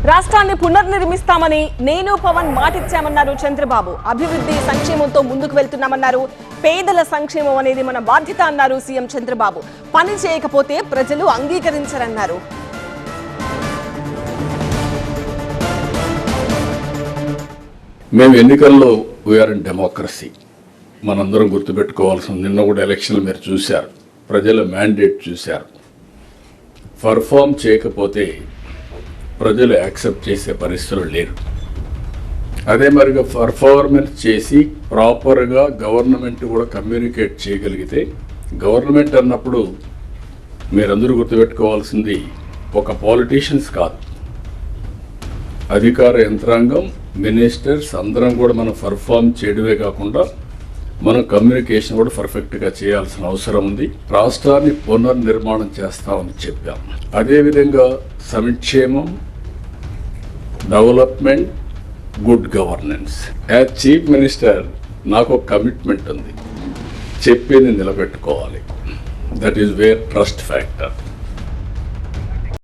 రాష్ట్రాన్ని పునర్నిర్మిస్తామని నేను పవన్ మాటిచ్చామన్నారు చంద్రబాబు. అభివృద్ధి సంక్షేమంతో ముందుకు వెళ్తున్నామన్నారు. పేదల సంక్షేమం అనేది మన బాధ్యత అన్నారు సీఎం చంద్రబాబు. పని చేయకపోతే ప్రజలు అంగీకరించరన్నారు. మేము ఎన్నికల్లో వీఆర్ ఇన్ డెమోక్రసీ. మనందరం గుర్తుపెట్టుకోవాల్సిన నిన్న కూడా ఎలక్షన్లు మీరు చూశారు, ప్రజల మ్యాండేట్ చూశారు. పర్ఫామ్ చేయకపోతే ప్రజలు యాక్సెప్ట్ చేసే పరిస్థితులు లేరు. అదే మరిగా పర్ఫార్మెన్స్ చేసి ప్రాపర్గా గవర్నమెంట్ కూడా కమ్యూనికేట్ చేయగలిగితే, గవర్నమెంట్ అన్నప్పుడు మీరందరూ గుర్తుపెట్టుకోవాల్సింది ఒక పాలిటీషియన్స్ కాదు, అధికార యంత్రాంగం, మినిస్టర్స్ అందరం కూడా మనం పర్ఫామ్ చేయడమే కాకుండా మనం కమ్యూనికేషన్ కూడా పర్ఫెక్ట్గా చేయాల్సిన అవసరం ఉంది. రాష్ట్రాన్ని పునర్నిర్మాణం చేస్తామని చెప్పాం. అదేవిధంగా సంక్షేమం, development, good governance. As chief minister నాకు ఒక కమిట్మెంట్ ఉంది, చెప్పింది నిలబెట్టుకోవాలి. That is where trust factor.